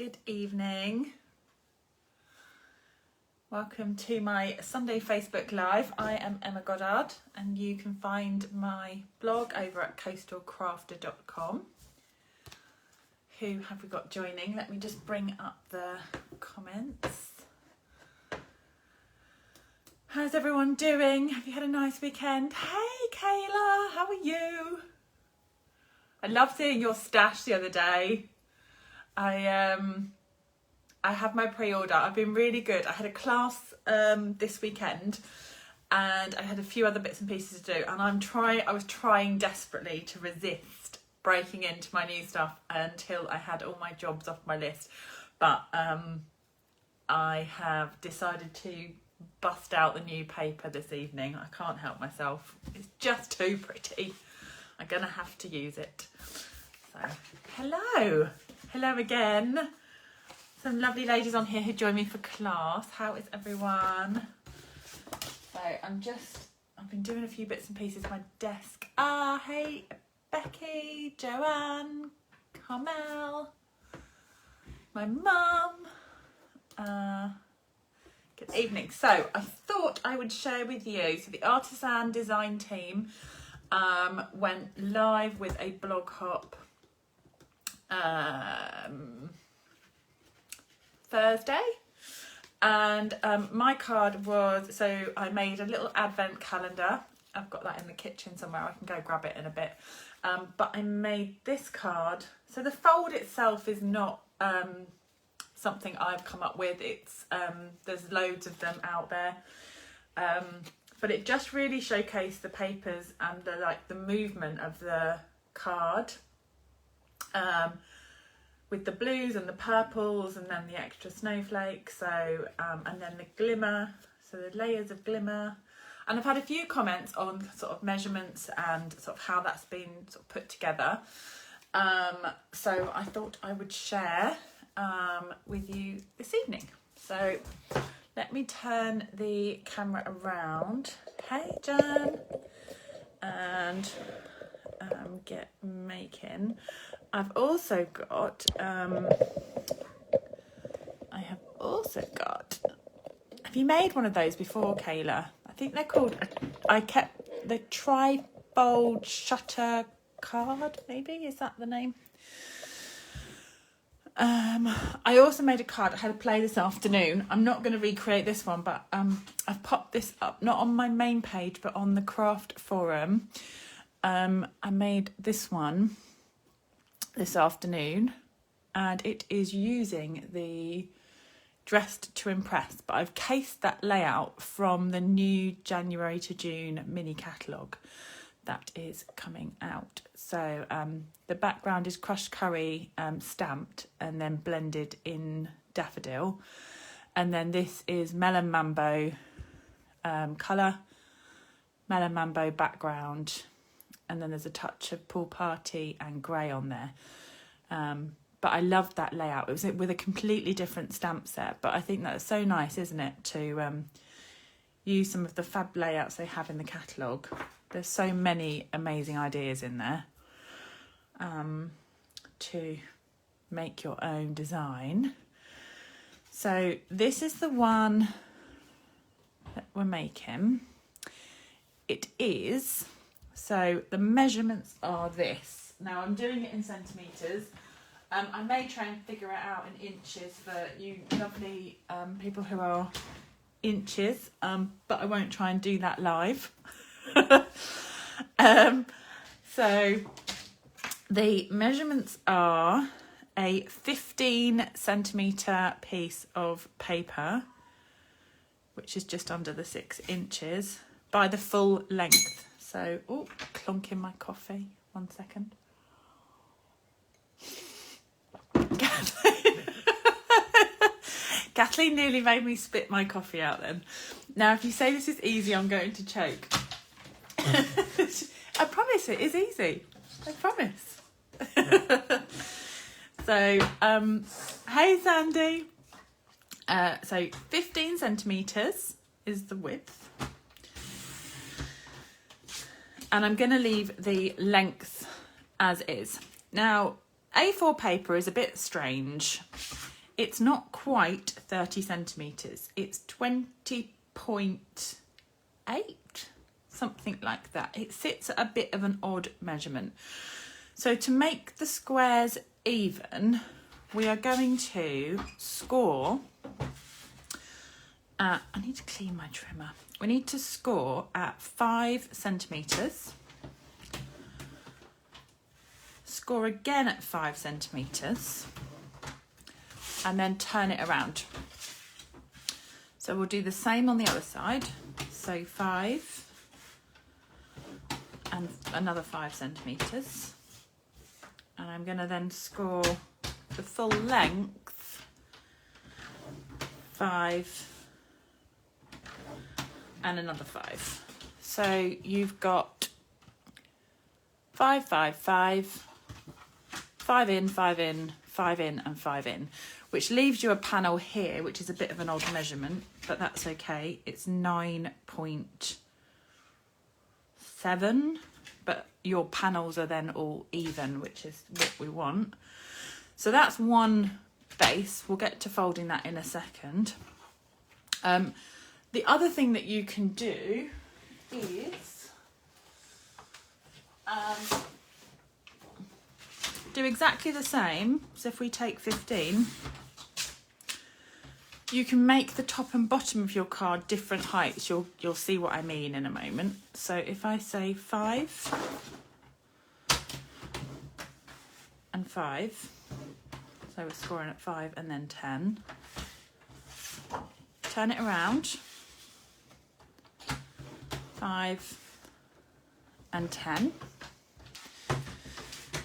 Good evening. Welcome to my Sunday Facebook Live. I am Emma Goddard and you can find my blog over at coastalcrafter.com. Who have we got joining? Let me just bring up the comments. How's everyone doing? Have you had a nice weekend? Hey Kayla, how are you? I loved seeing your stash the other day. I have my pre-order. I've been really good. I had a class this weekend and I had a few other bits and pieces to do, and I was trying desperately to resist breaking into my new stuff until I had all my jobs off my list. But I have decided to bust out the new paper this evening. I can't help myself. It's just too pretty. I'm gonna have to use it. So, hello. Hello again. Some lovely ladies on here who join me for class. How is everyone? So I've been doing a few bits and pieces of my desk. Hey, Becky, Joanne, Carmel, my mum. Good evening. So I thought I would share with you. So the Artisan Design team went live with a blog hop Thursday, and my card was, so I made a little advent calendar. I've got that in the kitchen somewhere. I can go grab it in a bit. But I made this card. So the fold itself is not something I've come up with. It's there's loads of them out there. But it just really showcased the papers and the movement of the card. With the blues and the purples and then the extra snowflakes, so and then the glimmer, so the layers of glimmer. And I've had a few comments on sort of measurements and sort of how that's been sort of put together. So I thought I would share with you this evening. So let me turn the camera around. Hey Jan, and get making. I've also got, have you made one of those before, Kayla? I think they're called, I kept the tri-fold shutter card, maybe, is that the name? I also made a card. I had to play this afternoon. I'm not going to recreate this one, but I've popped this up, not on my main page, but on the craft forum. I made this one this afternoon, and it is using the Dressed to Impress, but I've cased that layout from the new January to June mini catalogue that is coming out. So the background is crushed curry stamped and then blended in daffodil, and then this is melon mambo colour, melon mambo background, and then there's a touch of pool party and grey on there. But I loved that layout. It was with a completely different stamp set, but I think that's so nice, isn't it, to use some of the fab layouts they have in the catalogue. There's so many amazing ideas in there to make your own design. So this is the one that we're making. It is... So the measurements are this. Now I'm doing it in centimetres. I may try and figure it out in inches for you lovely people who are inches, but I won't try and do that live. So the measurements are a 15 centimetre piece of paper, which is just under the 6 inches, by the full length. So, clonking my coffee. 1 second. Kathleen nearly made me spit my coffee out then. Now, if you say this is easy, I'm going to choke. I promise it is easy. I promise. So, hey Sandy. So 15 centimetres is the width. And I'm going to leave the length as is. Now, A4 paper is a bit strange. it's not quite 30 centimetres. It's 20.8, something like that. It sits at a bit of an odd measurement. So to make the squares even, we are going to score, I need to clean my trimmer. We need to score at 5 centimetres, score again at 5 centimetres, and then turn it around. So we'll do the same on the other side. So 5 and another 5 centimetres. And I'm going to then score the full length, 5 and another 5. So you've got 5, 5, 5, 5 in, 5 in, 5 in and 5 in, which leaves you a panel here, which is a bit of an odd measurement, but that's okay. It's 9.7, but your panels are then all even, which is what we want. So that's one base. We'll get to folding that in a second. The other thing that you can do is do exactly the same. So if we take 15, you can make the top and bottom of your card different heights. You'll see what I mean in a moment. So if I say 5 and 5, so we're scoring at 5 and then 10. Turn it around. 5 and 10.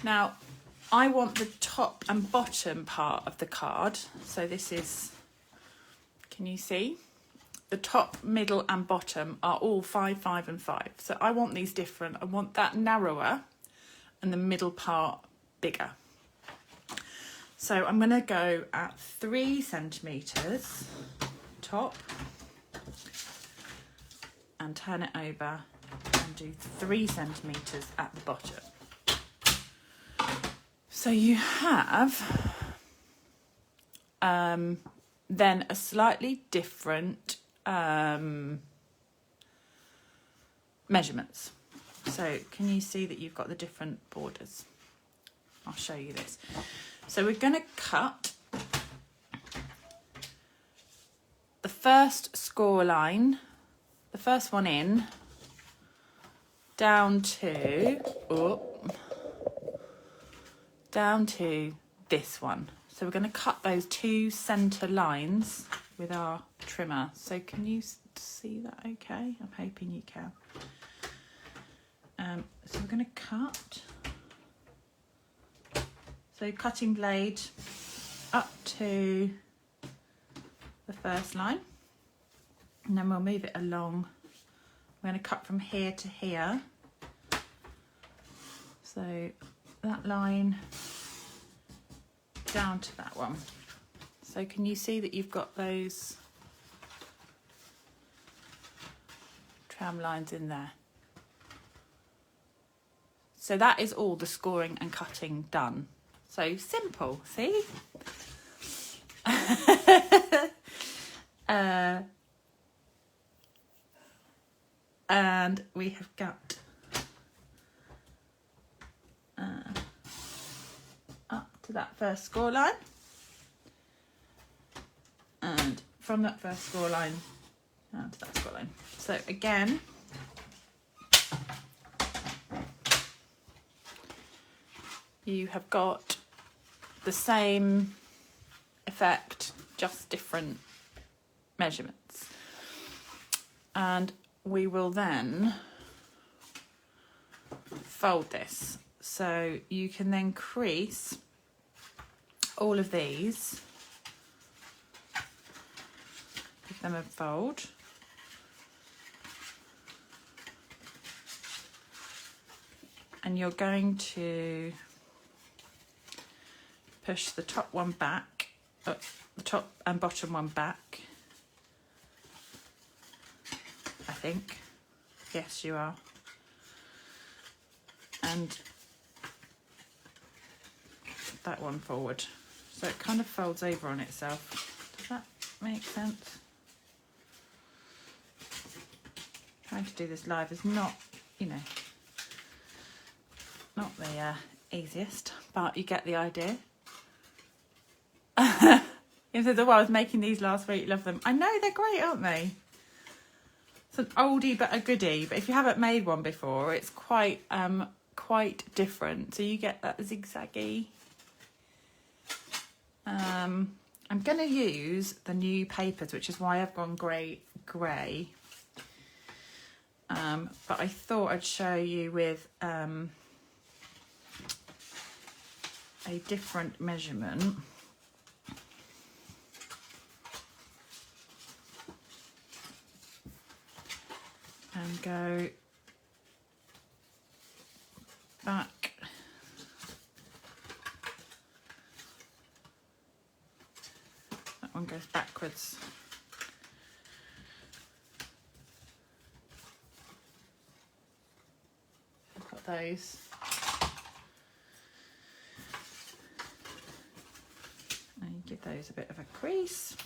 Now, I want the top and bottom part of the card. So this is, can you see? The top, middle and bottom are all 5, 5 and 5. So I want these different. I want that narrower and the middle part bigger. So I'm going to go at 3 centimetres top and turn it over and do 3 centimetres at the bottom. So you have then a slightly different measurements. So can you see that you've got the different borders? I'll show you this. So we're going to cut the first score line, the first one in, down to this one. So we're going to cut those 2 centre lines with our trimmer. So can you see that okay? I'm hoping you can. So we're going to cut. So cutting blade up to the first line. And then we'll move it along. We're going to cut from here to here. So that line down to that one. So can you see that you've got those tram lines in there? So that is all the scoring and cutting done. So simple, see? And we have got up to that first score line, and from that first score line down to that score line. So again, you have got the same effect, just different measurements. And we will then fold this. So you can then crease all of these, give them a fold. And you're going to push the top one back, the top and bottom one back, I think. Yes, you are. And that one forward. So it kind of folds over on itself. Does that make sense? Trying to do this live is not, you know, not the easiest, but you get the idea. You said, oh, I was making these last week, love them. I know, they're great, aren't they? It's an oldie but a goodie, but if you haven't made one before, it's quite different. So you get that zigzaggy. I'm going to use the new papers, which is why I've gone grey. But I thought I'd show you with a different measurement. And go back. That one goes backwards. I've got those. And you give those a bit of a crease.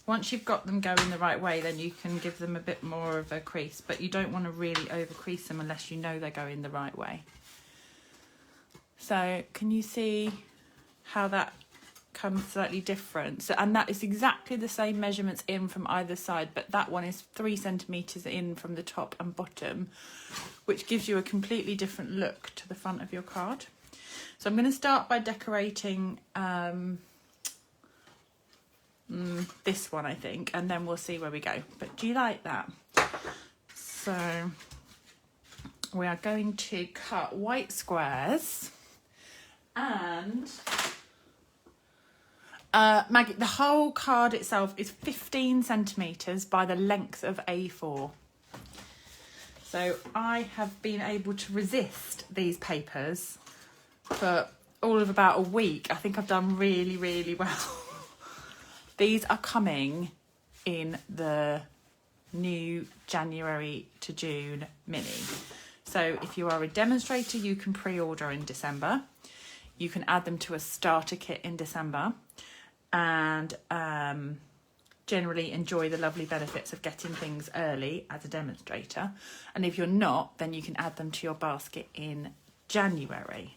Once you've got them going the right way, then you can give them a bit more of a crease, but you don't want to really over crease them unless you know they're going the right way. So can you see how that comes slightly different? So, and that is exactly the same measurements in from either side, but that one is 3 centimetres in from the top and bottom, which gives you a completely different look to the front of your card. So I'm going to start by decorating this one, I think, and then we'll see where we go. But do you like that? So we are going to cut white squares, and Maggie, the whole card itself is 15 centimetres by the length of A4. So I have been able to resist these papers for all of about a week. I think I've done really, really well. These are coming in the new January to June mini. So if you are a demonstrator, you can pre-order in December. You can add them to a starter kit in December, and generally enjoy the lovely benefits of getting things early as a demonstrator. And if you're not, then you can add them to your basket in January.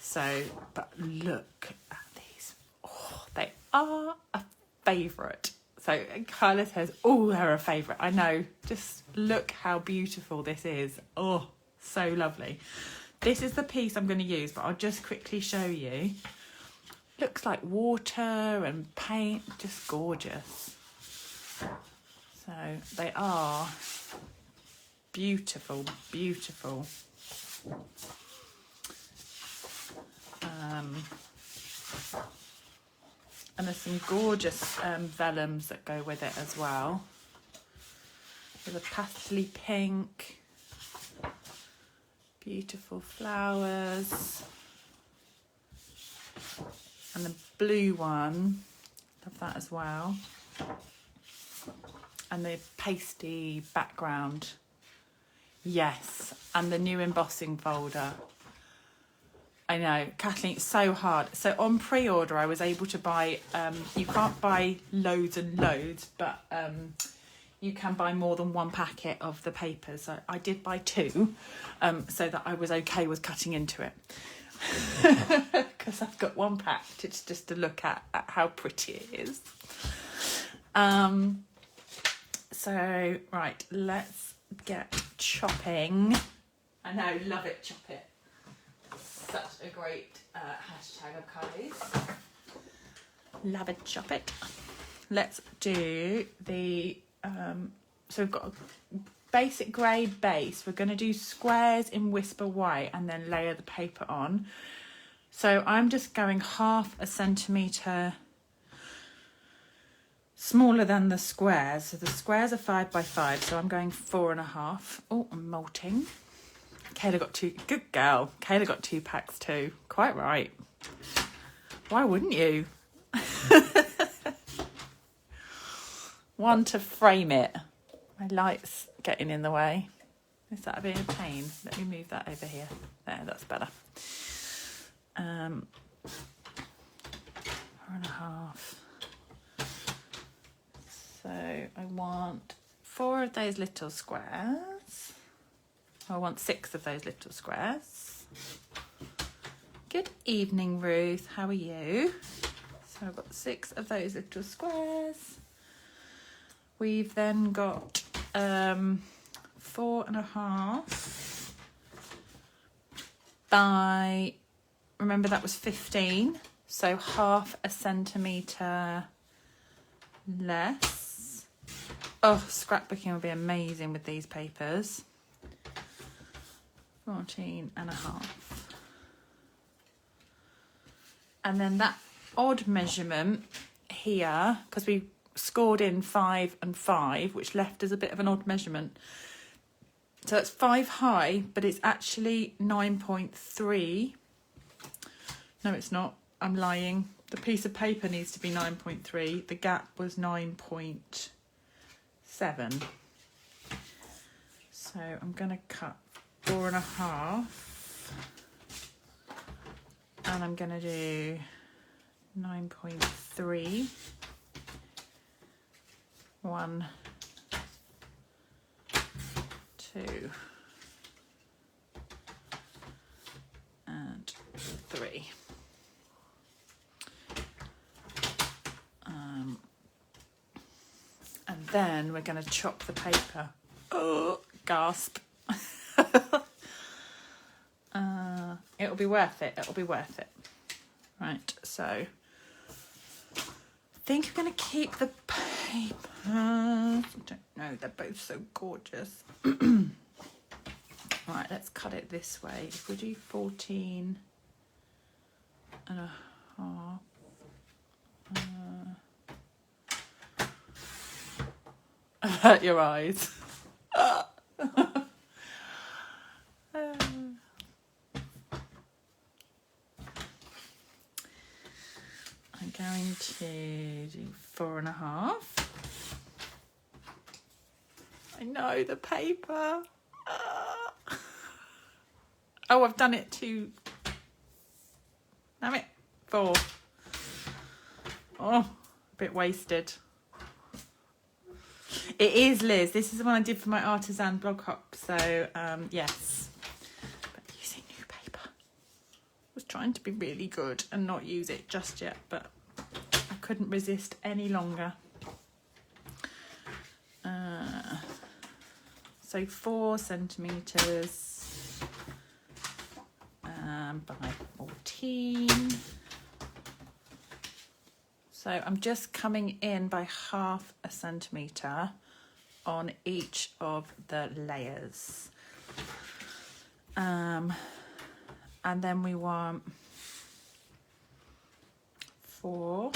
So, but look at these. Oh, they are a favourite. So Kyla says, oh, they're a favourite. I know, just look how beautiful this is. Oh, so lovely. This is the piece I'm going to use, but I'll just quickly show you. Looks like water and paint, just gorgeous. So they are beautiful, beautiful. And there's some gorgeous vellums that go with it as well. With a pastely pink, beautiful flowers. And the blue one, love that as well. And the pasty background, yes. And the new embossing folder. I know, Kathleen, it's so hard. So on pre-order, I was able to buy, you can't buy loads and loads, but you can buy more than one packet of the papers. So I did buy 2, so that I was okay with cutting into it. Because I've got one pack, it's just to look at how pretty it is. So, right, let's get chopping. I know, love it, chop it. Such a great hashtag of Kylie's. Love it, chop it. Let's do the, so we've got a basic grey base. We're going to do squares in Whisper White and then layer the paper on. So I'm just going 1/2 centimetre smaller than the squares. So the squares are 5 by 5, so I'm going 4.5. Oh, I'm molting. Kayla got 2, good girl. Kayla got 2 packs too. Quite right. Why wouldn't you? One to frame it. My light's getting in the way. Is that being a pain? Let me move that over here. There, that's better. 4.5. So I want 4 of those little squares. I want 6 of those little squares. Good evening, Ruth. How are you? So I've got 6 of those little squares. We've then got 4.5 by, remember that was 15, so half a centimetre less. Oh, scrapbooking would be amazing with these papers. 14.5. And then that odd measurement here, because we scored in 5 and 5, which left us a bit of an odd measurement. So it's 5 high, but it's actually 9.3. No, it's not. I'm lying. The piece of paper needs to be 9.3. The gap was 9.7. So I'm going to cut 4.5. And I'm going to do 9.3. 1, 2, and 3. And then we're going to chop the paper. Oh, gasp. It'll be worth it. It'll be worth it. Right, so I think I'm going to keep the papers. I don't know, they're both so gorgeous. Right, let's cut it this way. If we do 14.5. Hurt your eyes. I'm going to do 4.5. I know, the paper. Oh, I've done it too. Damn it. 4. Oh, a bit wasted. It is, Liz. This is the one I did for my artisan blog hop. So, yes. But using new paper. I was trying to be really good and not use it just yet, but I couldn't resist any longer. So 4 centimetres by 14. So I'm just coming in by half a centimetre on each of the layers. And then we want 4.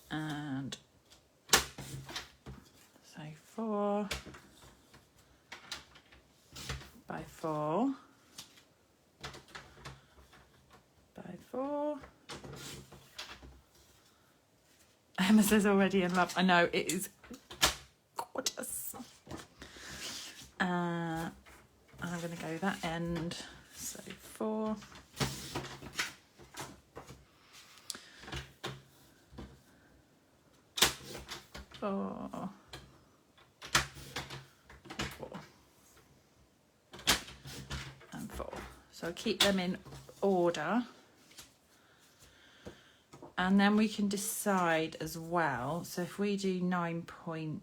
And so 4 by 4 by 4. Emma says already in love. I know, it is gorgeous. And I'm going to go that end. So 4. 4. 4. And 4. So keep them in order. And then we can decide as well. So if we do 9.8,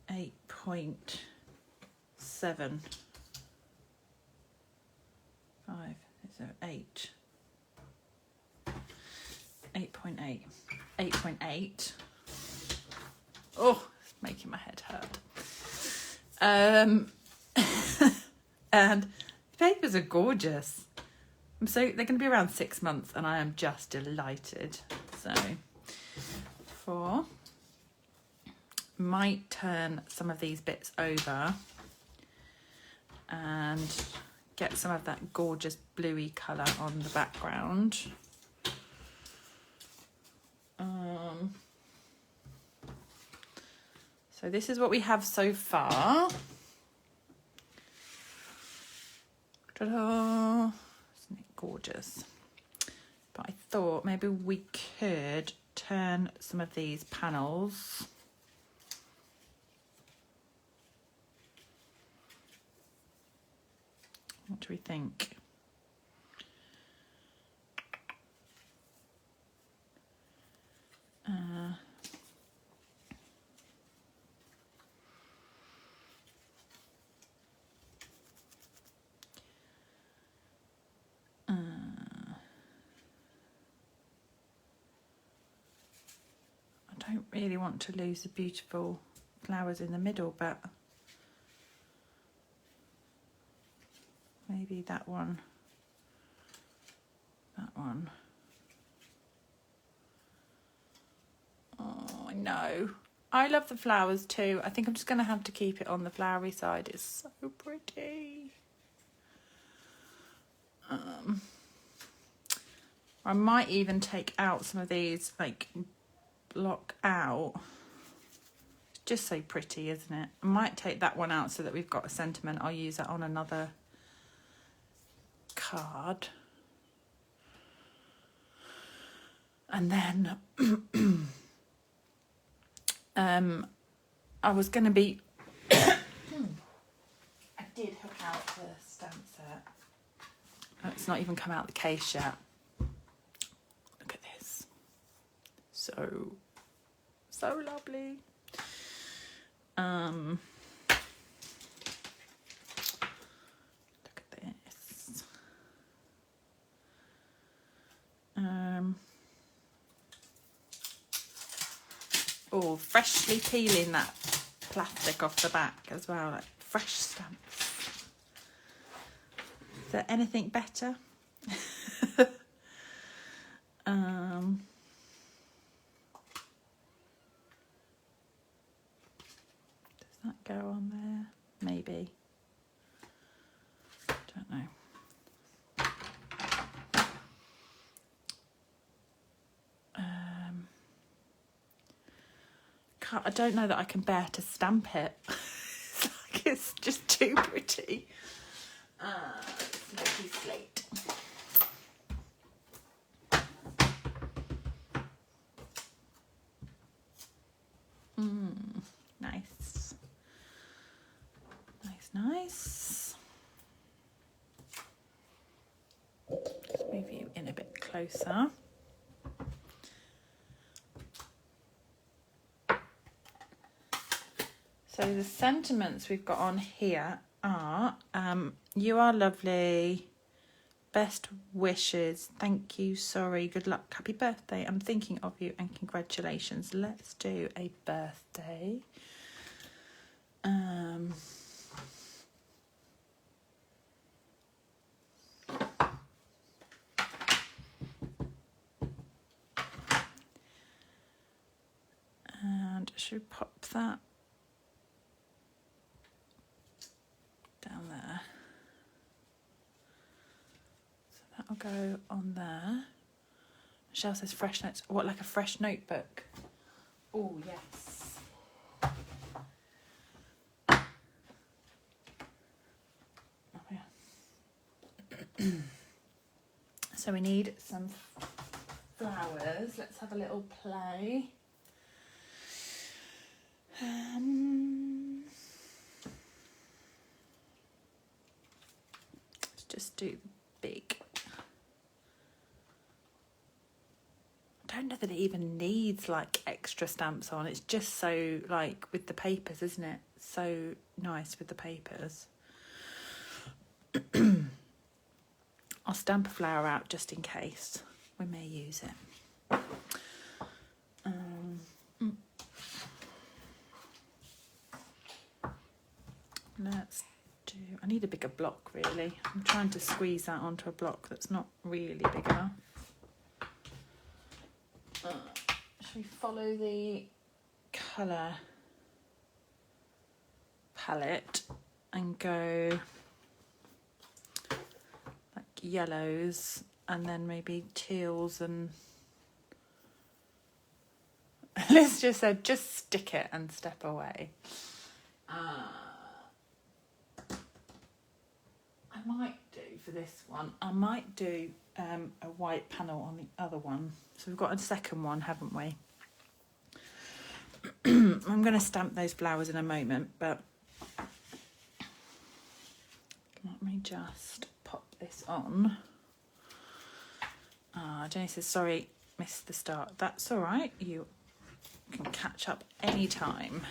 8.7, 5, so 8, 8.8, 8.8. Oh, it's making my head hurt. And the papers are gorgeous. So they're going to be around 6 months, and I am just delighted. So 4. Might turn some of these bits over and get some of that gorgeous bluey colour on the background. So this is what we have so far. Ta-da! Isn't it gorgeous? But I thought maybe we could turn some of these panels. What do we think? I don't really want to lose the beautiful flowers in the middle, but maybe that one, that one. Oh, I know. I love the flowers too. I think I'm just going to have to keep it on the flowery side. It's so pretty. I might even take out some of these, like block out. It's just so pretty, isn't it? I might take that one out so that we've got a sentiment. I'll use that on another card. And then I was going to be I did hook out the stamp set. Oh, it's not even come out the case yet. Look at this. So lovely. Look at this. Oh, freshly peeling that plastic off the back as well, like fresh stamps. Is there anything better? Does that go on there? Maybe. Don't know. I don't know that I can bear to stamp it. It's just too pretty. Smoky slate. Nice. Nice. Let's move you in a bit closer. So the sentiments we've got on here are, you are lovely, best wishes, thank you, sorry, good luck, happy birthday, I'm thinking of you, and congratulations. Let's do a birthday. And should we pop that down there? So that'll go on there. Michelle says fresh notes. What, like a fresh notebook? Oh, yes. Oh, yeah. So we need some flowers. Let's have a little play. Let's just do big. I don't know that it even needs like extra stamps on. It's just so like with the papers, isn't it? So nice with the papers. I'll stamp a flower out just in case. We may use it. Let's do, I need a bigger block really. I'm trying to squeeze that onto a block that's not really big enough. Should we follow the colour palette and go like yellows and then maybe teals and Liz just said, just stick it and step away. I might do for this one, I might do a white panel on the other one. So we've got a second one, haven't we? I'm going to stamp those flowers in a moment, but let me just pop this on. Jenny says, sorry, missed the start. That's all right. You can catch up any time.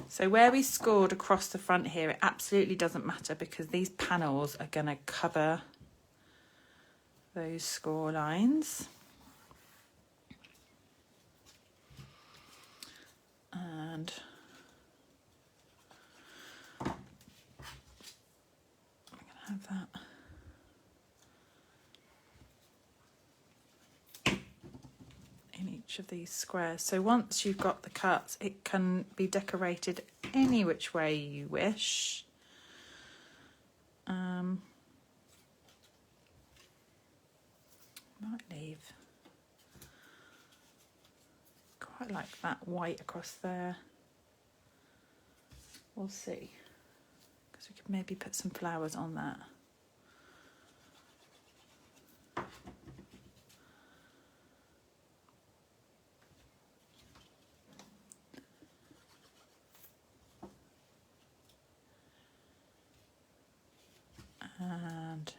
So where we scored across the front here, it absolutely doesn't matter because these panels are going to cover those score lines. And I'm going to have that. In each of these squares. So once you've got the cuts, it can be decorated any which way you wish. Might leave quite like that white across there. We'll see, because we could maybe put some flowers on that. And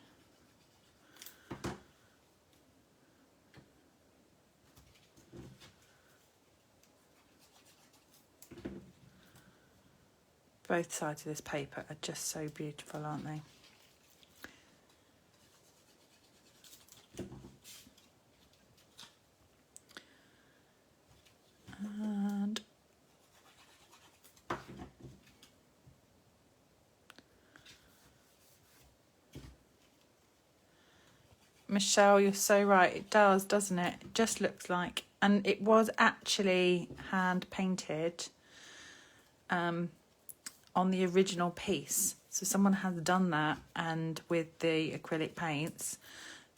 both sides of this paper are just so beautiful, aren't they? And Michelle, you're so right. It does, doesn't it? It just looks like, and it was actually hand painted on the original piece. So someone has done that, and with the acrylic paints,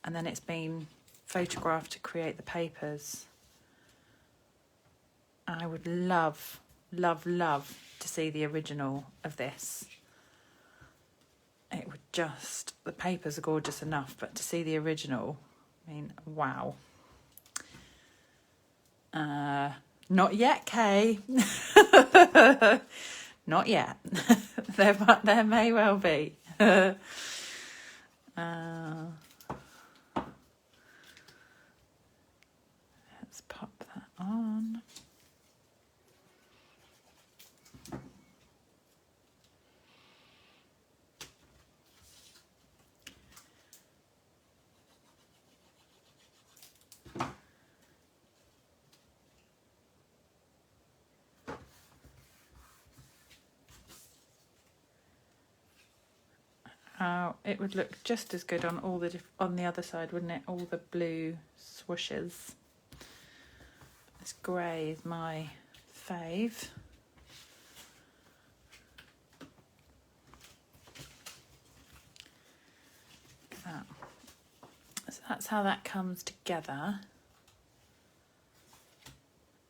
and then it's been photographed to create the papers. I would love, love, love to see the original of this. It would just, the papers are gorgeous enough, but to see the original, I mean, wow. Not yet, Kay. Not yet. There may well be. Let's pop that on. It would look just as good on all the on the other side, wouldn't it? All the blue swooshes. This grey is my fave. That. So that's how that comes together.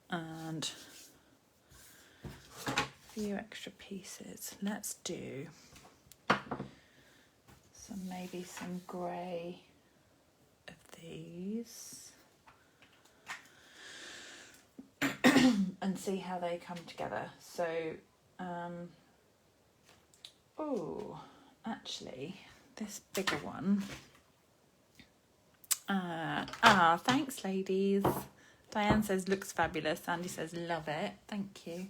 And a few extra pieces. Let's do maybe some grey of these and see how they come together. So oh, actually this bigger one, thanks ladies. Diane says looks fabulous. Sandy says love it. Thank you.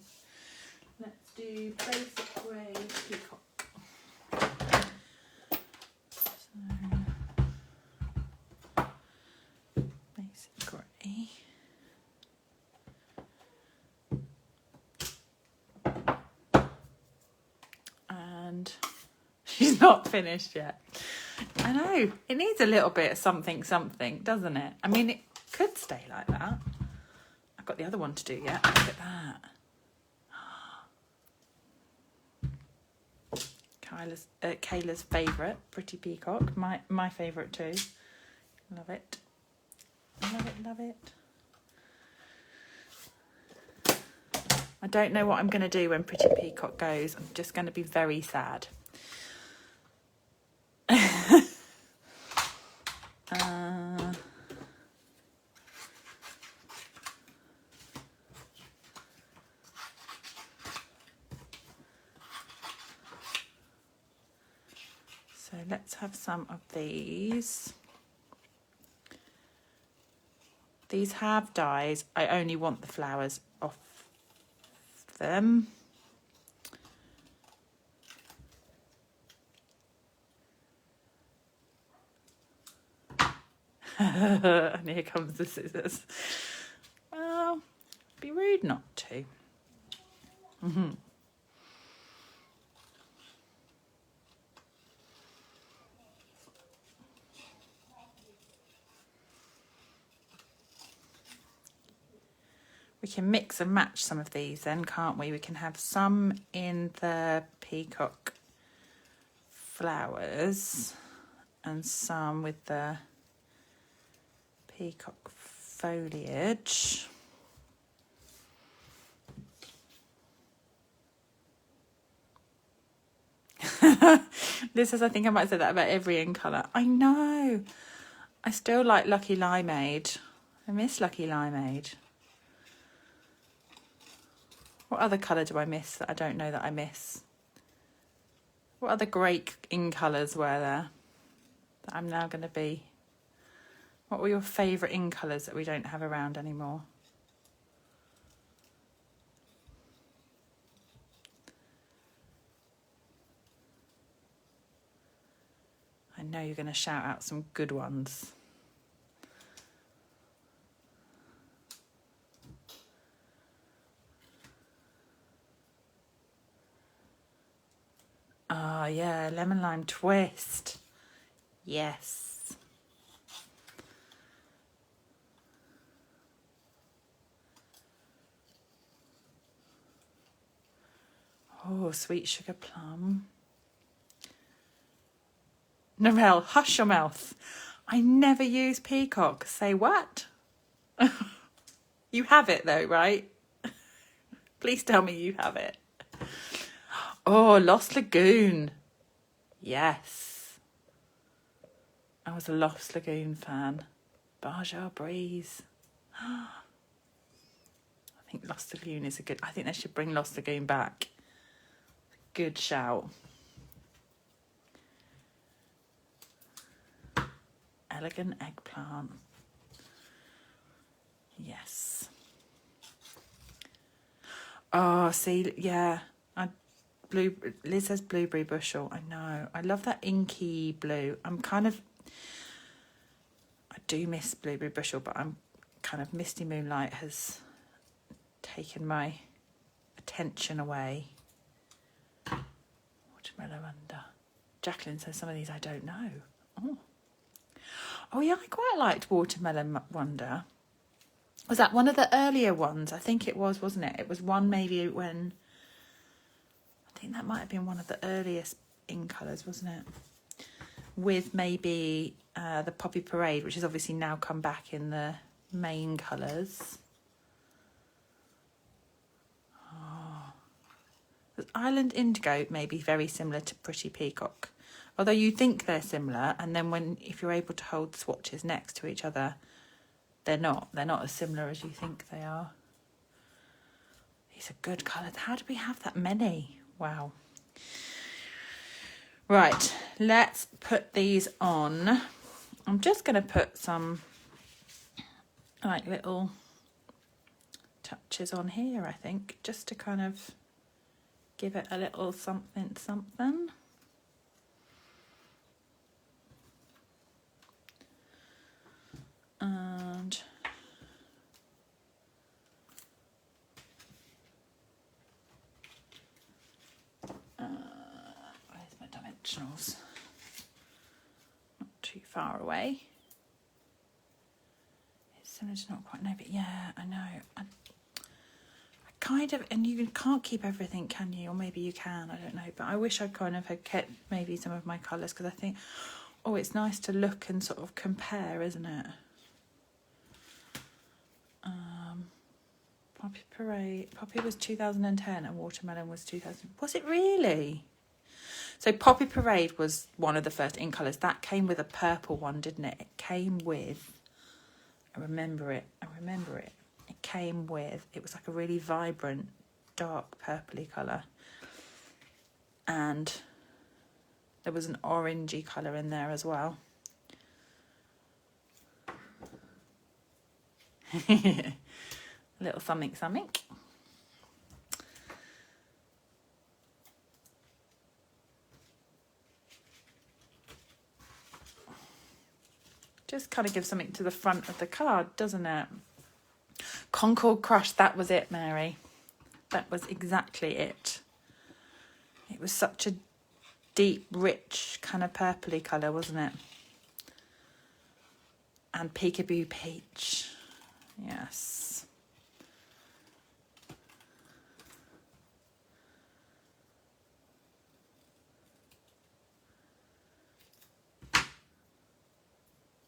Let's do basic grey peacock. Basic grey. And she's not finished yet. I know, it needs a little bit of something, doesn't it? I mean, it could stay like that. I've got the other one to do yet. Look at that. Kayla's favourite, Pretty Peacock. My favourite too. Love it. Love it, love it. I don't know what I'm going to do when Pretty Peacock goes. I'm just going to be very sad. So let's have some of these. These have dies. I only want the flowers off them. And here comes the scissors. Well, be rude not to. We can mix and match some of these then, can't we? We can have some in the peacock flowers and some with the peacock foliage. Liz says, I think I might say that about every in colour. I know. I still like Lucky Limeade. I miss Lucky Limeade. What other colour do I miss that I don't know that I miss? What other great in colours were there that I'm now going to be? What were your favourite in colours that we don't have around anymore? I know you're going to shout out some good ones. Oh yeah, lemon lime twist. Yes. Oh, sweet sugar plum. Narelle, hush your mouth. I never use peacock. Say what? You have it though, right? Please tell me you have it. Oh, Lost Lagoon. Yes. I was a Lost Lagoon fan. Baja Breeze. I think Lost Lagoon is a good... I think they should bring Lost Lagoon back. Good shout. Elegant eggplant. Yes. Oh, see, yeah. Liz says blueberry bushel. I know. I love that inky blue. I do miss blueberry bushel, but I'm kind of Misty Moonlight has taken my attention away. Watermelon Wonder. Jacqueline says some of these I don't know. Oh yeah, I quite liked Watermelon Wonder. Was that one of the earlier ones? I think it was, wasn't it? It was one maybe when... I think that might have been one of the earliest in colours, wasn't it? With maybe the Poppy Parade, which has obviously now come back in the main colours. Oh. Island Indigo may be very similar to Pretty Peacock. Although you think they're similar, and then if you're able to hold the swatches next to each other, they're not. They're not as similar as you think they are. These are good colours. How do we have that many? Wow. Right, let's put these on. I'm just going to put some like little touches on here, I think, just to kind of give it a little something something. And where's my dimensionals? Not too far away. It's similar to not quite know, but yeah, I know. I kind of, and you can't keep everything, can you? Or maybe you can, I don't know. But I wish I kind of had kept maybe some of my colours, because I think, oh, it's nice to look and sort of compare, isn't it? Poppy Parade. Poppy was 2010 and Watermelon was 2000. Was it really? So Poppy Parade was one of the first in colours. That came with a purple one, didn't it? It came with, I remember it. It came with, it was like a really vibrant, dark purpley colour. And there was an orangey colour in there as well. A little something. Just kind of gives something to the front of the card, doesn't it? Concord Crush, that was it, Mary. That was exactly it. It was such a deep, rich, kind of purpley colour, wasn't it? And Peekaboo Peach. Yes.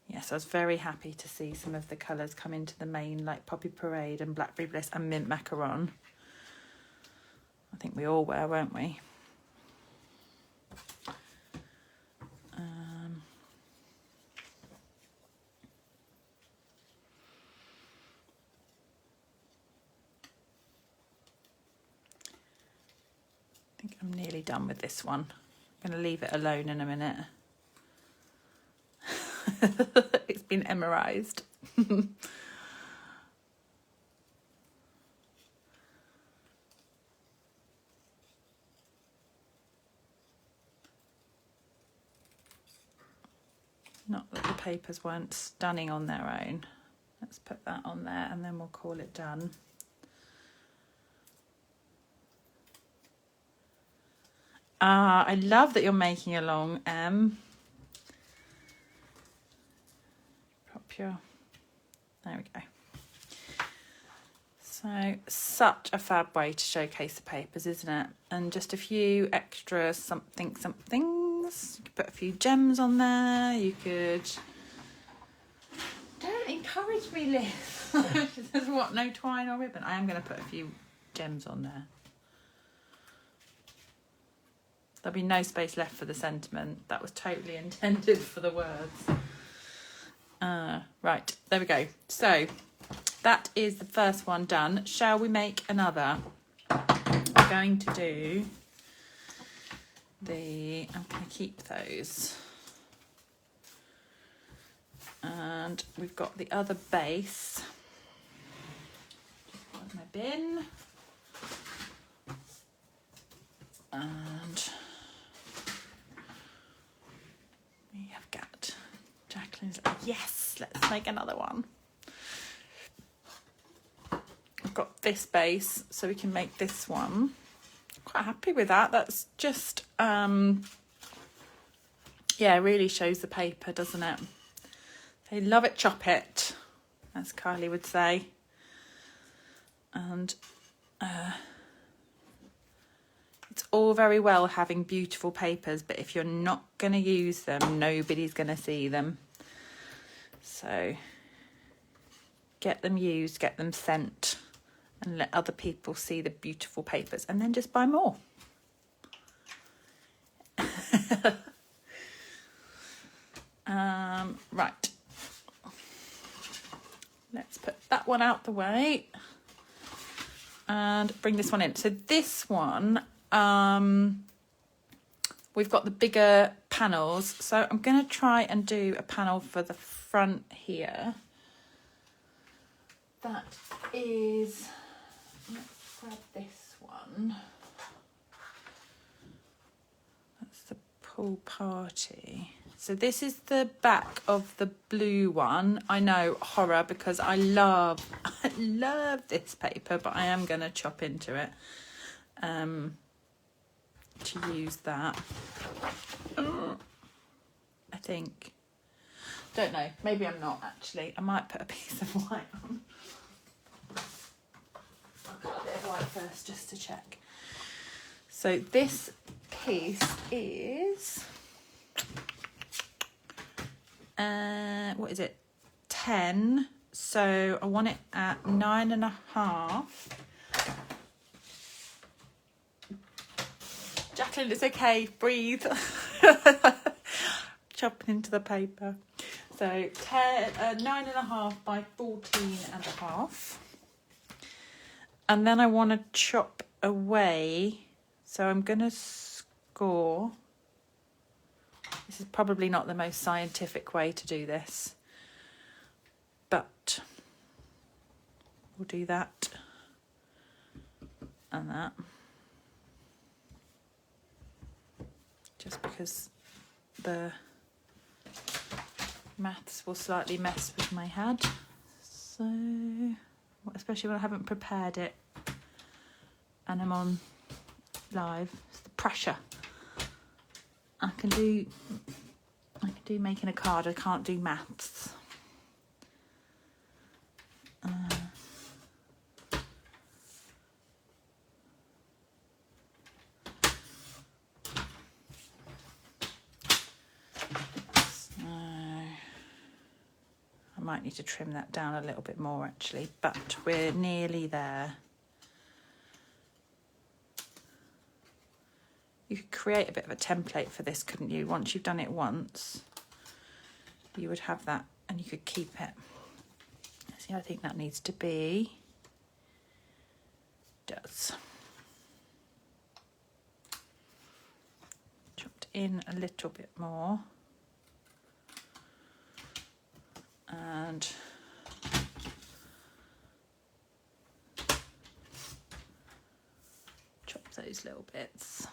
Yes, I was very happy to see some of the colours come into the main, like Poppy Parade and Blackberry Bliss and Mint Macaron. I think we all were, weren't we? I think I'm nearly done with this one. I'm going to leave it alone in a minute. It's been emerized. Not that the papers weren't stunning on their own. Let's put that on there and then we'll call it done. I love that you're making along, Em. There we go. So, such a fab way to showcase the papers, isn't it? And just a few extra somethings. You could put a few gems on there. You could... Don't encourage me, Liz. She says, what, no twine or ribbon? I am going to put a few gems on there. There'll be no space left for the sentiment. That was totally intended for the words. Right, there we go. So that is the first one done. Shall we make another? I'm going to do I'm going to keep those. And we've got the other base. Just put my bin. And we have got Jacqueline's, yes, let's make another one. I've got this base, so we can make this one. Quite happy with that. That's just, yeah, really shows the paper, doesn't it? They love it, chop it, as Kylie would say. And it's all very well having beautiful papers, but if you're not going to use them, nobody's going to see them. So get them used, get them sent, and let other people see the beautiful papers, and then just buy more. Right. Let's put that one out the way and bring this one in. So this one, we've got the bigger panels. So I'm going to try and do a panel for the front here. That is, let's grab this one. That's the pool party. So this is the back of the blue one. I know, horror, because I love this paper, but I am going to chop into it to use that. I think. Don't know. Maybe I'm not, actually. I might put a piece of white on. I've got a bit of white first just to check. So this piece is, what is it? 10. So I want it at 9.5. Jacqueline, it's okay, breathe. Chopping into the paper. So 9.5 by 14.5. And then I want to chop away. So I'm going to score. This is probably not the most scientific way to do this, but we'll do that and that. Just because the maths will slightly mess with my head. So, especially when I haven't prepared it and I'm on live. It's the pressure. I can do making a card. I can't do maths. I might need to trim that down a little bit more actually, but we're nearly there. You could create a bit of a template for this, couldn't you? Once you've done it once, you would have that and you could keep it. See, I think that needs to be, does. Chopped in a little bit more. And chop those little bits.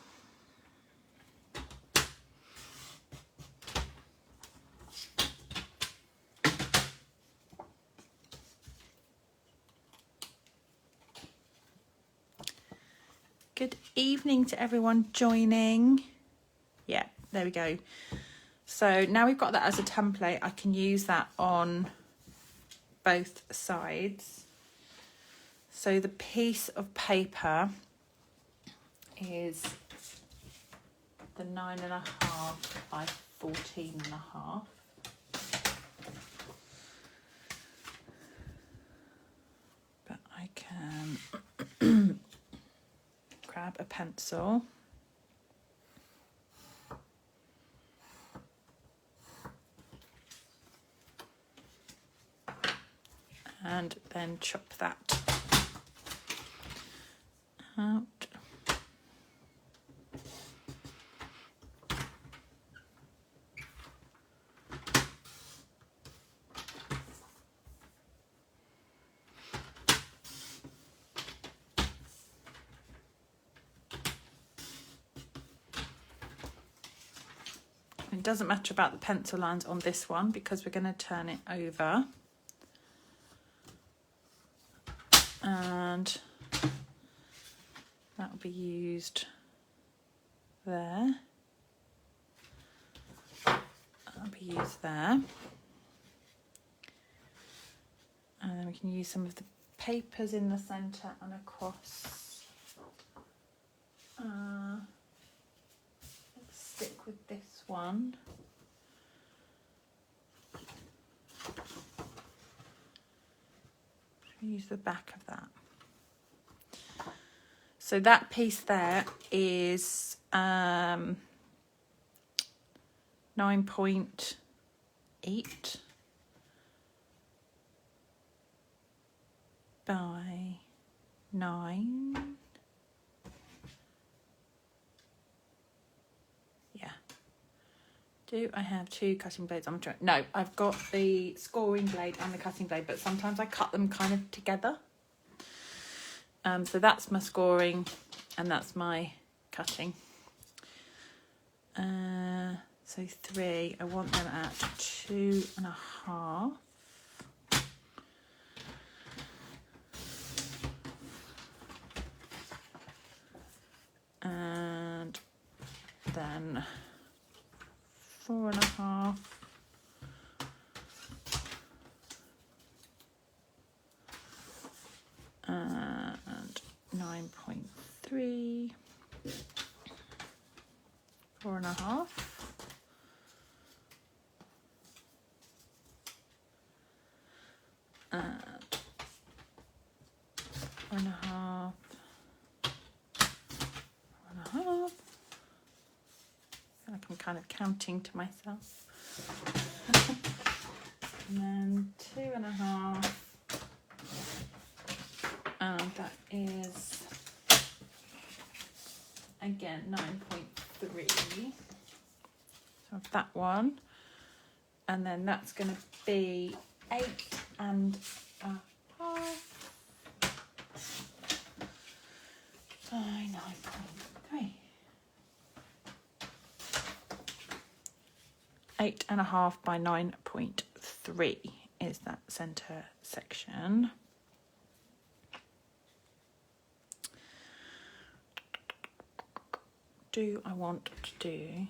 Good evening to everyone joining. Yeah, there we go. So now we've got that as a template, I can use that on both sides. So the piece of paper is the 9.5 by 14.5. But I can grab a pencil. And then chop that out. It doesn't matter about the pencil lines on this one because we're going to turn it over. And that will be used there. That'll be used there. And then we can use some of the papers in the centre and across. Let's stick with this one. Use the back of that. So that piece there is 9.8 by 9. Yeah. Do I have two cutting blades? I'm trying. No, I've got the scoring blade and the cutting blade, but sometimes I cut them kind of together. So that's my scoring and that's my cutting. So 3, I want them at 2.5. And then 4.5. And 9.5. 9.3, 4.5, and 4.5, 4.5. I feel like I'm kind of counting to myself. And then 2.5, and that is again 9.3. So that one, and then that's going to be 8.5. 9.3. 8.5 by 9.3 is that centre section. Do I want to do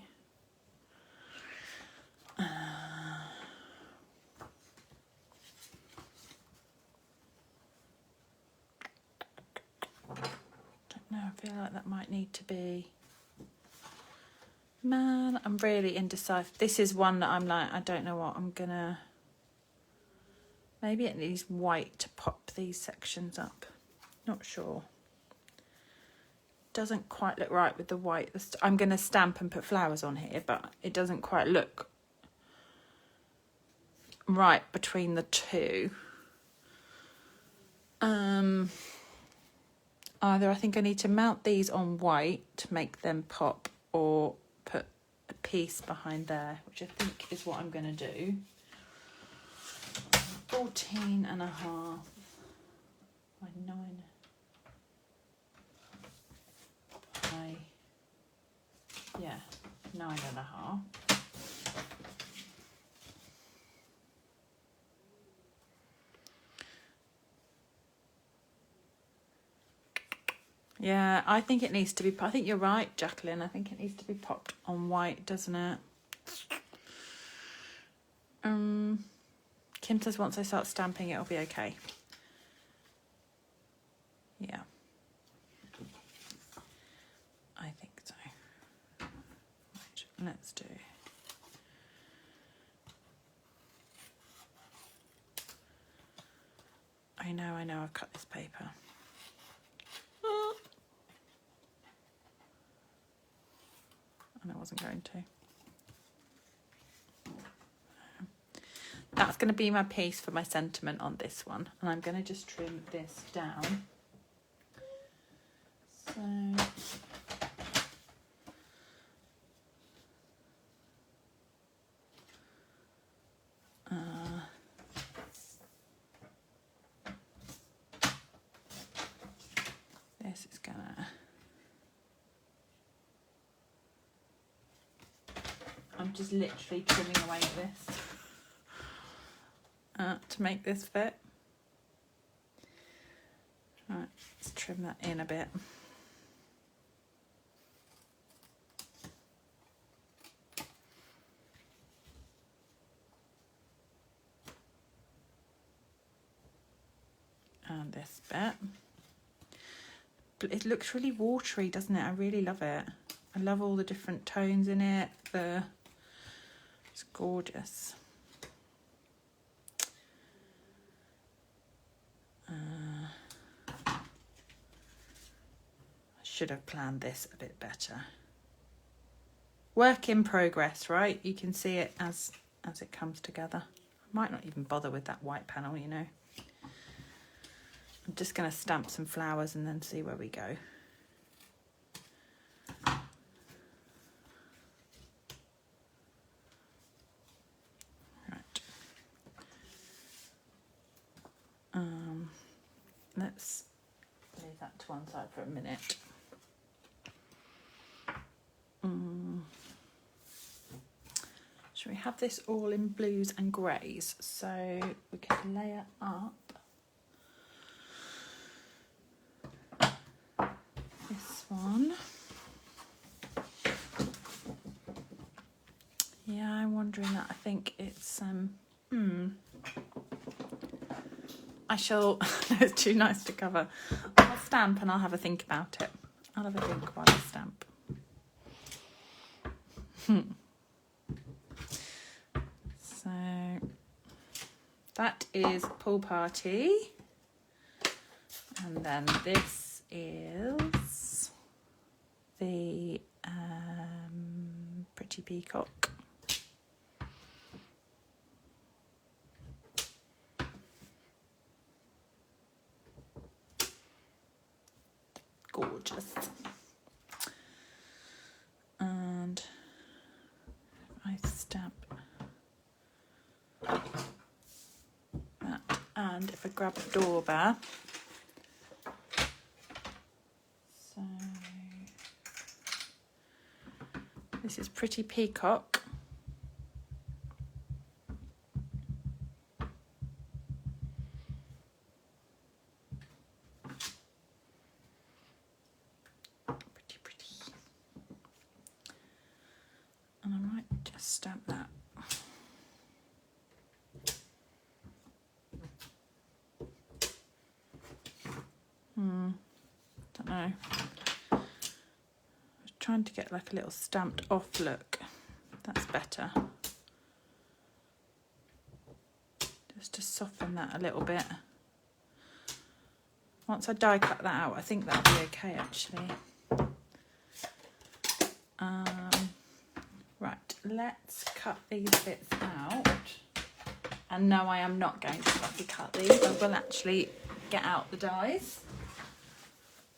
don't know, I feel like that might need to be, man, I'm really indecisive. This is one that I'm like, I don't know what I'm gonna, maybe it needs white to pop these sections up, not sure. Doesn't quite look right with the white. I'm going to stamp and put flowers on here, but it doesn't quite look right between the two. Either I think I need to mount these on white to make them pop, or put a piece behind there, which I think is what I'm going to do. 14.5 by 9. Yeah, 9.5. Yeah, I think it needs to be, I think you're right, Jacqueline. I think it needs to be popped on white, doesn't it? Kim says once I start stamping, it'll be okay. Yeah. I think so. Right, let's do. I know, I've cut this paper. And I wasn't going to. That's going to be my piece for my sentiment on this one. And I'm going to just trim this down. So... this is gonna... I'm just literally trimming away at this to make this fit. Right, let's trim that in a bit. And this bit. It looks really watery, doesn't it? I really love it. I love all the different tones in it. It's gorgeous. I should have planned this a bit better. Work in progress, right? You can see it as it comes together. I might not even bother with that white panel, you know. I'm just going to stamp some flowers and then see where we go. Right. Let's leave that to one side for a minute. Should we have this all in blues and greys? So we can layer up this one. Yeah, I'm wondering that. I think it's I shall it's too nice to cover. I'll stamp and I'll have a think about it. I'll have a think while I stamp. So that is Pool Party. And then this is the Pretty Peacock. Gorgeous. And I stamp that, and if I grab a doorbell, so this is Pretty Peacock. Pretty. And I might just stamp that. Don't know. I was trying to get like a little stamped off look. That's better. Just to soften that a little bit. Once I die cut that out, I think that'll be okay actually. Right, let's cut these bits out. And no, I am not going to fluffy cut these. I will actually get out the dies,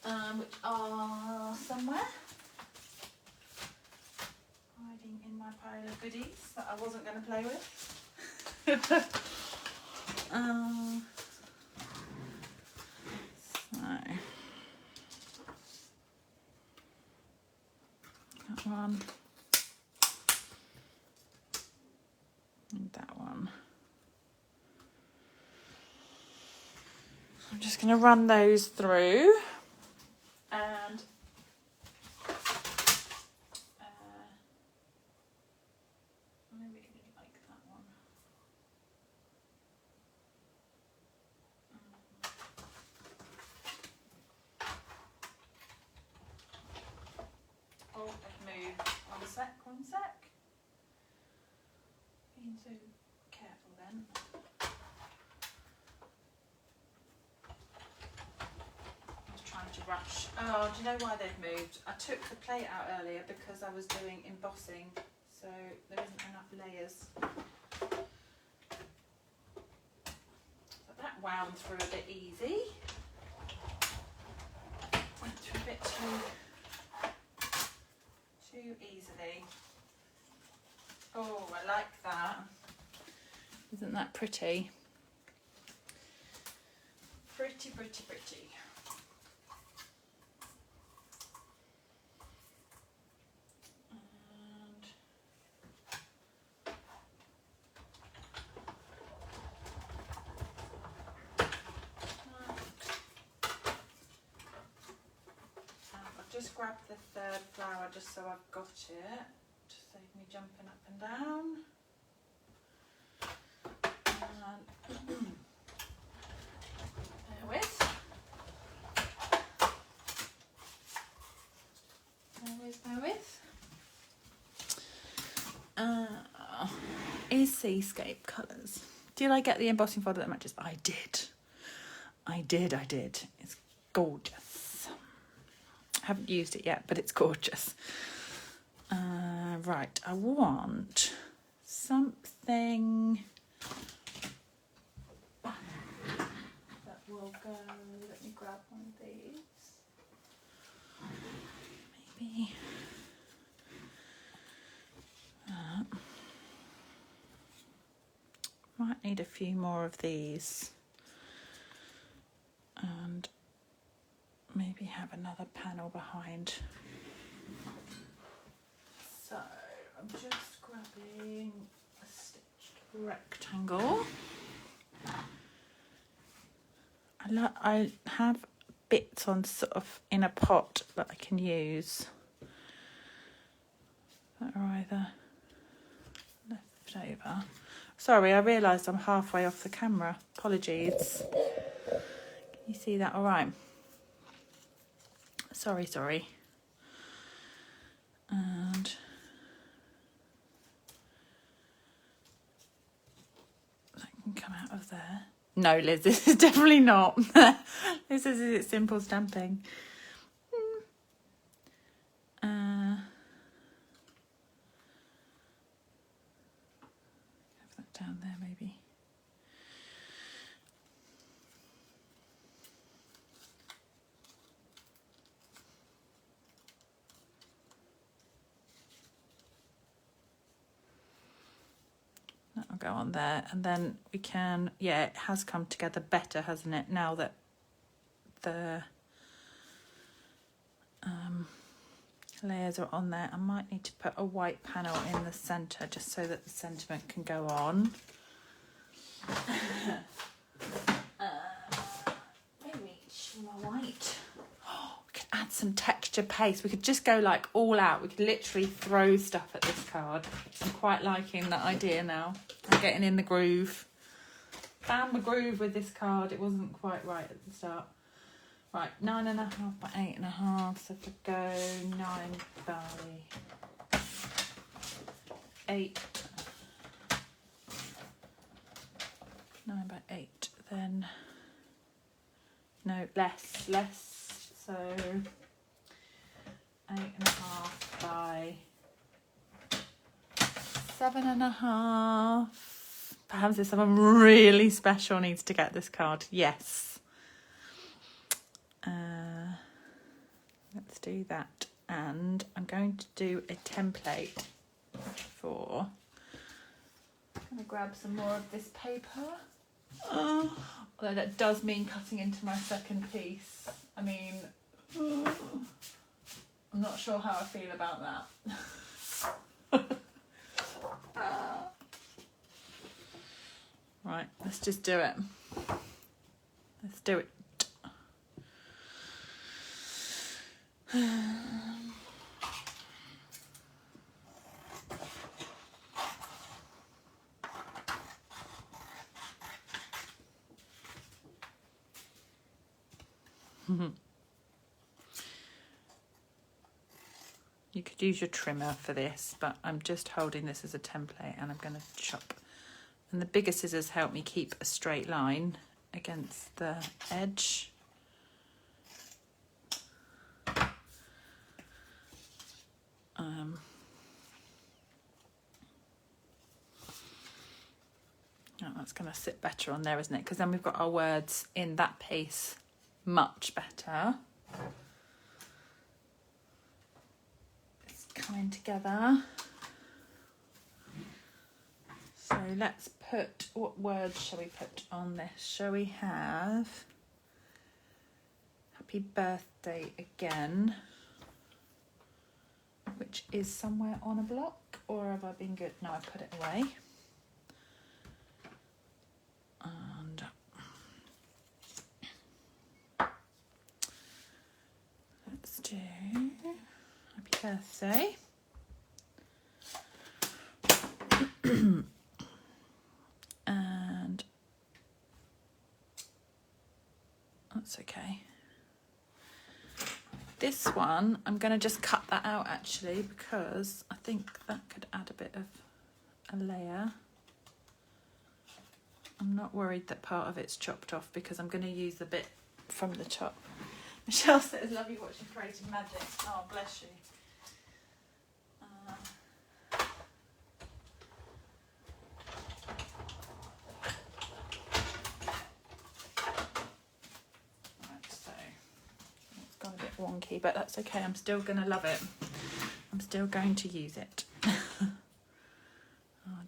which are somewhere hiding in my pile of goodies that I wasn't going to play with. So that one and that one. I'm just going to run those through and I really like that one. Oh, I've moved. One sec. Being so careful then. To rush. Oh, do you know why they've moved? I took the plate out earlier because I was doing embossing, so there isn't enough layers. So that wound through a bit easy. Went through a bit too easily. Oh, I like that. Isn't that pretty? Pretty. Just grab the third flower just so I've got it, to save me jumping up and down. And bear with. Is Seascape Colours. Did I get the embossing folder that matches? I did. It's gorgeous. Haven't used it yet, but it's gorgeous. Right, I want something that will go. Let me grab one of these. Maybe. Might need a few more of these. And maybe have another panel behind. So I'm just grabbing a stitched rectangle. I have bits on sort of in a pot that I can use that are either left over. Sorry, I realised I'm halfway off the camera. Apologies. Can you see that all right? Sorry. And that can come out of there. No, Liz, this is definitely not. This is simple stamping. Have that down there maybe. That'll go on there, and then we can, yeah, it has come together better, hasn't it, now that the layers are on there. I might need to put a white panel in the centre just so that the sentiment can go on. Maybe my white. Oh, we could add some texture paste. We could just go like all out. We could literally throw stuff at this card. I'm quite liking that idea now. I'm getting in the groove. Found the groove with this card. It wasn't quite right at the start. Right, 9.5 by 8.5. So if I go 9 by 8, 9 by 8, then no, less. So 8.5 by 7.5. Perhaps if someone really special needs to get this card, yes. Let's do that, and I'm going to do a template for. I'm going to grab some more of this paper. Although that does mean cutting into my second piece. I mean, I'm not sure how I feel about that. Right, let's just do it. Let's do it. You could use your trimmer for this, but I'm just holding this as a template and I'm going to chop. And the bigger scissors help me keep a straight line against the edge. Oh, that's going to sit better on there, isn't it? Because then we've got our words in that piece much better. It's coming together. So let's put, what words shall we put on this? Shall we have happy birthday again, which is somewhere on a block, or have I been good? No, I put it away. And let's do happy birthday. And that's okay. This one, I'm going to just cut that out actually, because I think that could add a bit of a layer. I'm not worried that part of it's chopped off because I'm going to use the bit from the top. Michelle says, love you watching Creative Magic. Oh, bless you. Right, so it's gone a bit wonky, but that's okay. I'm still going to love it. I'm still going to use it. I'll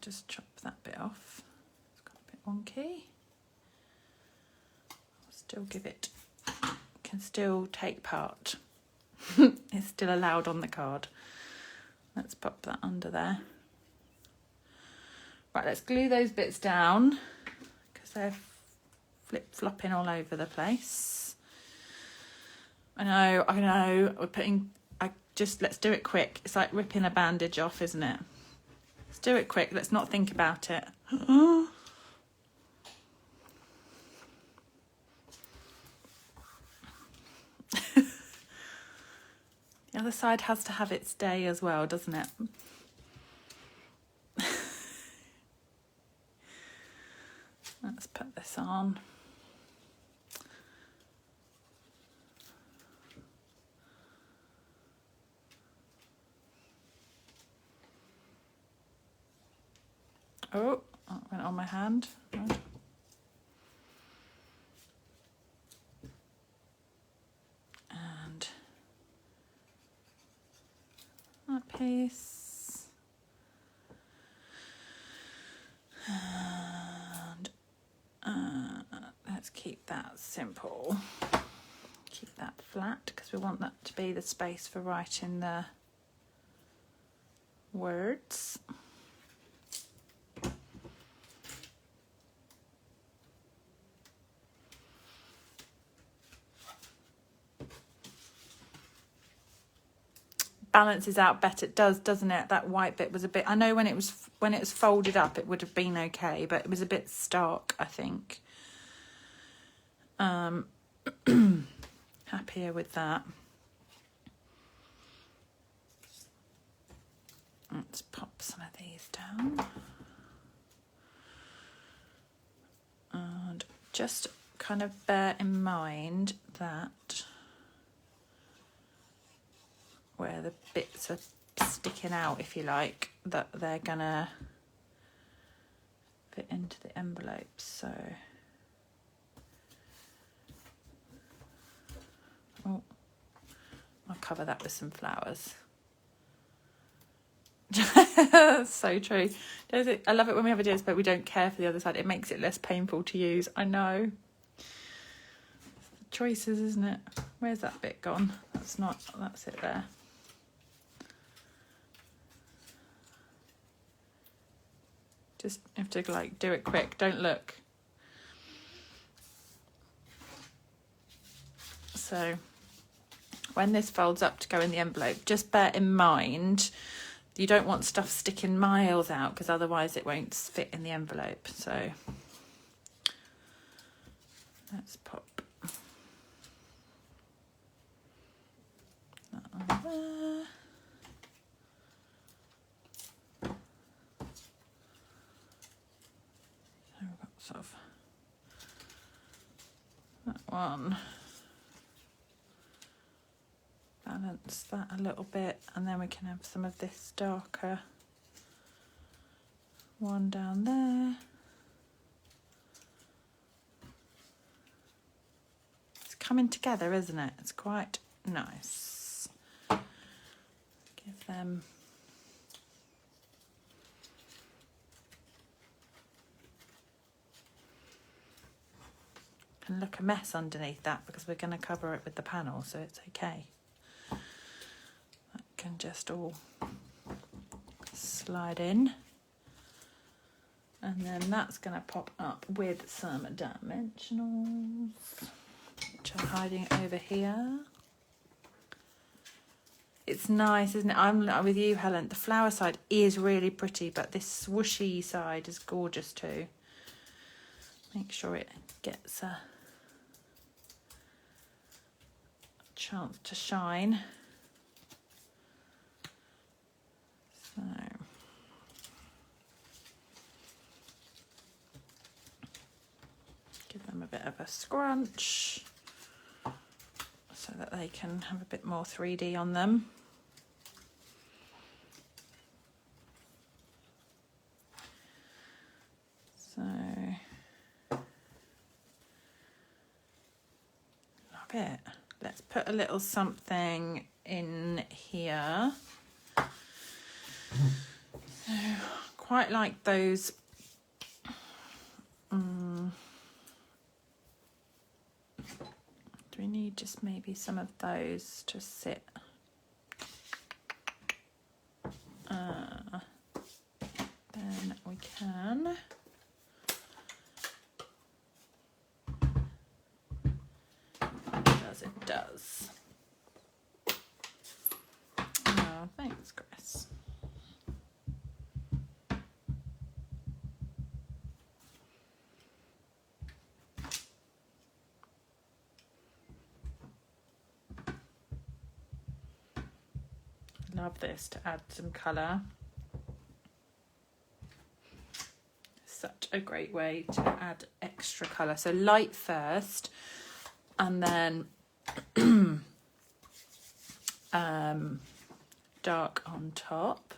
just chop that bit off. Wonky. I'll still give it, can still take part. It's still allowed on the card. Let's pop that under there. Right, let's glue those bits down because they're flip-flopping all over the place. I know, we're putting, let's do it quick. It's like ripping a bandage off, isn't it? Let's do it quick, let's not think about it. other side has to have its day as well, doesn't it? Let's put this on. Oh, that went on my hand. And that piece. And let's keep that simple. Keep that flat because we want that to be the space for writing the words. Balances out better. It does, doesn't it? That white bit was a bit, I know when it was folded up it would have been okay, but it was a bit stark, I think. Happier with that. Let's pop some of these down. And just kind of bear in mind that where the bits are sticking out, if you like, that they're gonna fit into the envelopes. So, oh, I'll cover that with some flowers. So true. I love it when we have ideas but we don't care for the other side. It makes it less painful to use. I know. Choices, isn't it? Where's that bit gone? That's it there. Just have to like do it quick, don't look. So when this folds up to go in the envelope, just bear in mind you don't want stuff sticking miles out because otherwise it won't fit in the envelope. So let's pop that on there. So we've got sort of that one. Balance that a little bit, and then we can have some of this darker one down there. It's coming together, isn't it? It's quite nice. Give them can look a mess underneath that because we're going to cover it with the panel, so it's okay. That can just all slide in, and then that's going to pop up with some dimensionals which are hiding over here. It's nice, isn't it? I'm with you, Helen. The flower side is really pretty, but this swooshy side is gorgeous too. Make sure it gets a chance to shine. So give them a bit of a scrunch so that they can have a bit more 3D on them. So love it. Let's put a little something in here. So quite like those do we need just maybe some of those to sit then we can it does. Oh, thanks, Chris. love this to add some colour. Such a great way to add extra colour. So light first, and then dark on top.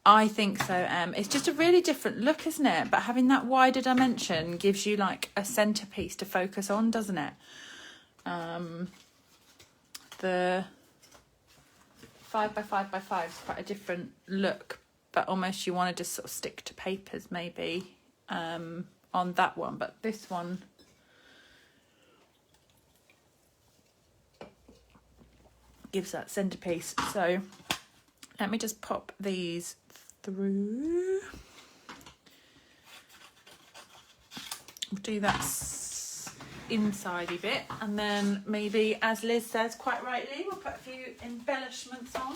I think so, It's just a really different look, isn't it? But having that wider dimension gives you like a centerpiece to focus on, doesn't it? The 5x5x5 is quite a different look, but almost you want to just sort of stick to papers maybe on that one. But this one, gives that centerpiece. So let me just pop these through. We'll do that insidey bit, and then maybe, as Liz says quite rightly, we'll put a few embellishments on.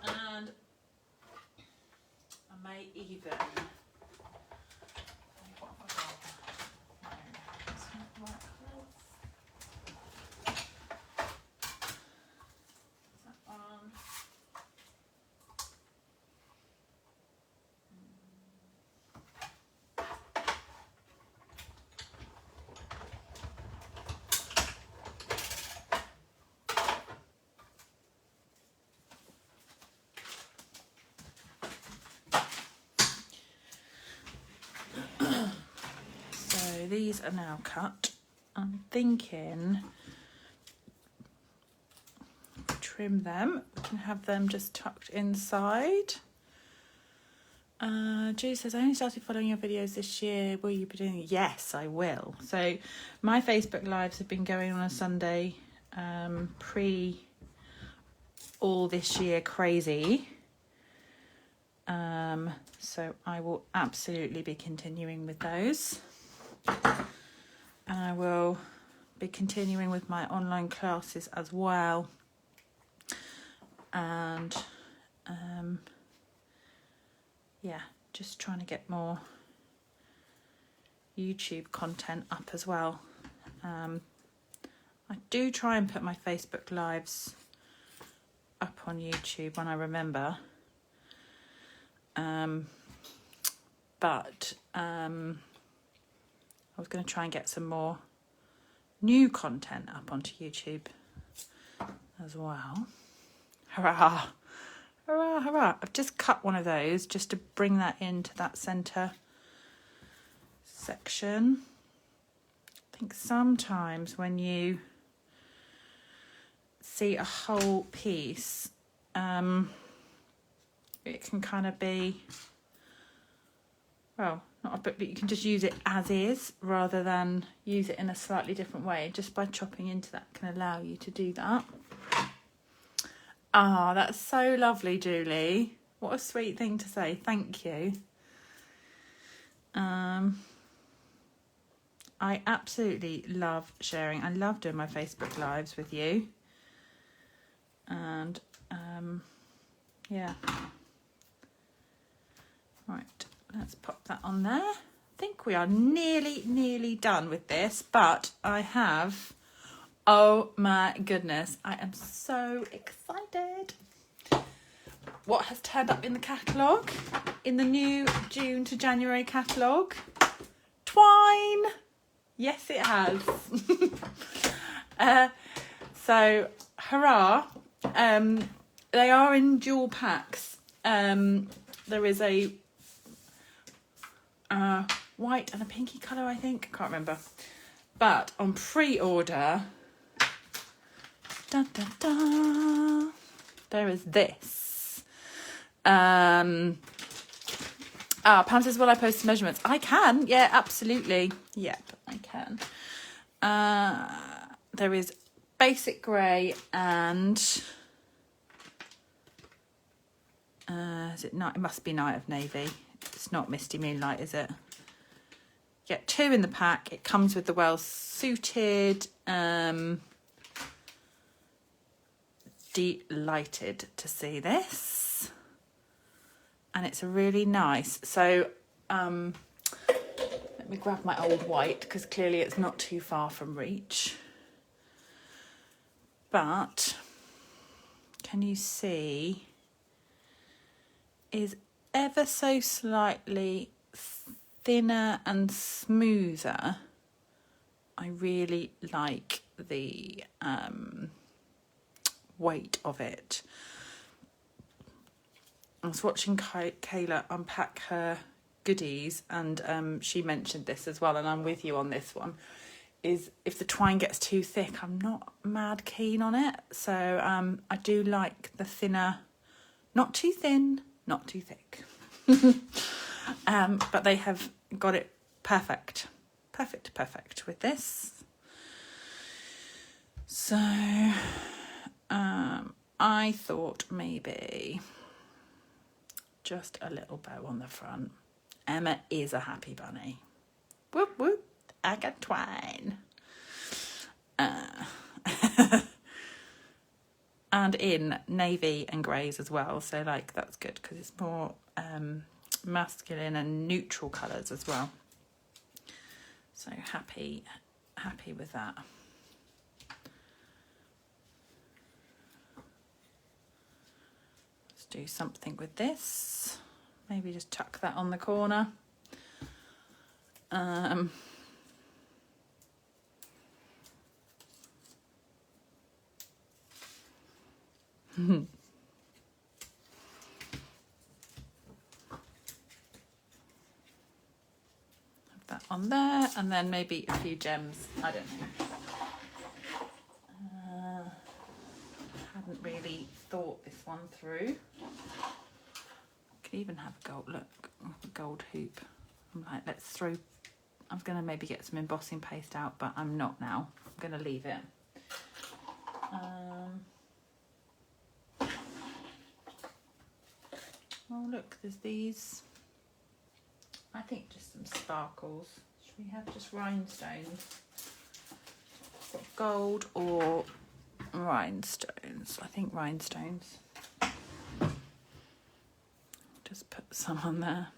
And I may even... These are now cut. I'm thinking trim them. We can have them just tucked inside. Julie says, I only started following your videos this year. Will you be doing it? Yes, I will. So my Facebook Lives have been going on a Sunday pre all this year crazy. So I will absolutely be continuing with those. And I will be continuing with my online classes as well. And yeah, just trying to get more YouTube content up as well. I do try and put my Facebook Lives up on YouTube when I remember. But I was going to try and get some more new content up onto YouTube as well. Hurrah! Hurrah, hurrah. I've just cut one of those just to bring that into that centre section. I think sometimes when you see a whole piece, it can kind of be, well, not a bit, but you can just use it as is rather than use it in a slightly different way. Just by chopping into that can allow you to do that. Ah, that's so lovely, Julie. What a sweet thing to say. Thank you. I absolutely love sharing. I love doing my Facebook Lives with you. And yeah. Right, let's pop that on there. I think we are nearly done with this, but I have, oh my goodness, I am so excited. What has turned up in the catalogue, in the new June to January catalogue? Twine! Yes, it has. So, hurrah. They are in dual packs. There is a white and a pinky colour, I think. I can't remember. But on pre-order, dun, dun, dun, there is this. Pam says, will I post measurements? I can. Yeah, absolutely. Yep, I can. There is basic grey and... is it night? It must be Night of Navy. It's not Misty Moonlight, is it? Get 2 in the pack. It comes with the well suited. Delighted to see this, and it's a really nice. So let me grab my old white because clearly it's not too far from reach. but can you see is ever so slightly thinner and smoother. I really like the weight of it. I was watching Kayla unpack her goodies, and she mentioned this as well, and I'm with you on this one, is if the twine gets too thick, I'm not mad keen on it. So I do like the thinner, not too thin, not too thick. But they have got it perfect with this. So I thought maybe just a little bow on the front. Emma is a happy bunny. Whoop whoop, I got twine. And in navy and greys as well, so like that's good because it's more masculine and neutral colours as well. So happy with that. Let's do something with this. Maybe just tuck that on the corner. Have that on there, and then maybe a few gems. I don't know. Hadn't really thought this one through. Could even have a gold look, a gold hoop. I'm like, let's throw. I was going to maybe get some embossing paste out, but I'm not now. I'm going to leave it. Oh look, there's these. I think just some sparkles. Should we have just rhinestones? Got gold or rhinestones? I think rhinestones. Just put some on there.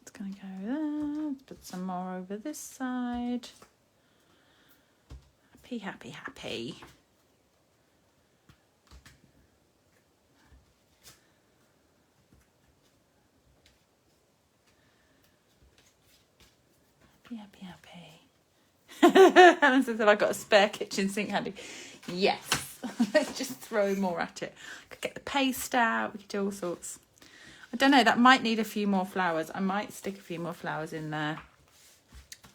It's going to go there. Put some more over this side. Happy, happy, happy. Happy, happy, happy. Helen says, have I got a spare kitchen sink handy? Yes. Let's just throw more at it. Could get the paste out. We could do all sorts. I don't know. That might need a few more flowers. I might stick a few more flowers in there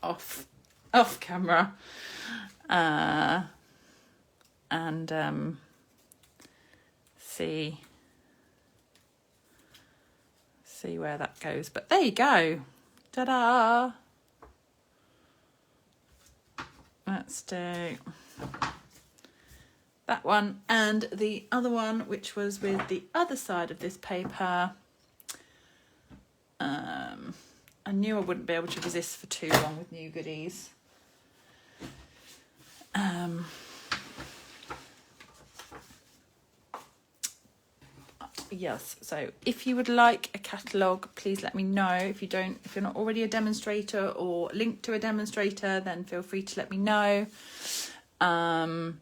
off camera. And see where that goes. But there you go. Ta-da! Let's do that one and the other one, which was with the other side of this paper. I knew I wouldn't be able to resist for too long with new goodies. Yes, so if you would like a catalogue, please let me know. If you're not already a demonstrator or linked to a demonstrator, then feel free to let me know. And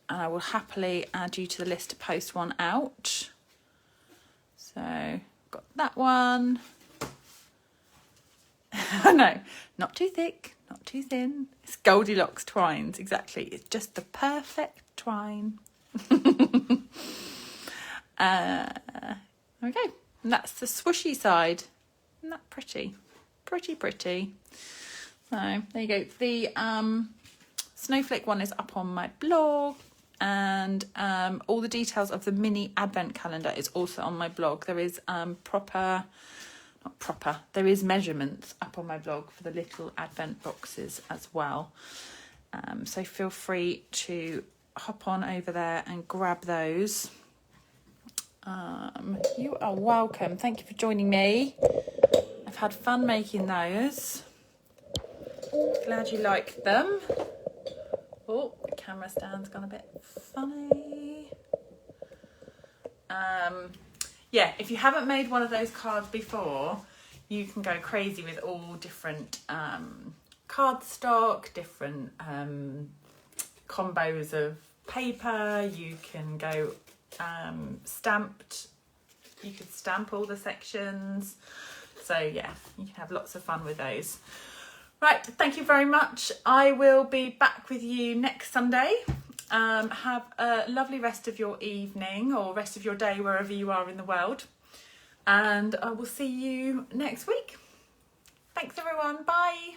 I will happily add you to the list to post one out. So, got that one. No, not too thick, not too thin. It's Goldilocks twines, exactly. It's just the perfect twine. Okay, and that's the swooshy side. Isn't that pretty? Pretty. So there you go. The snowflake one is up on my blog, and all the details of the mini advent calendar is also on my blog. There is there is measurements up on my blog for the little advent boxes as well. So feel free to hop on over there and grab those. You are welcome. Thank you for joining me. I've had fun making those. Glad you liked them. Oh, the camera stand's gone a bit funny. yeah, if you haven't made one of those cards before, you can go crazy with all different cardstock, different combos of paper. You can go stamped. You could stamp all the sections. So yeah, you can have lots of fun with those. Right, thank you very much. I will be back with you next Sunday. Have a lovely rest of your evening or rest of your day wherever you are in the world. And I will see you next week. Thanks everyone, bye.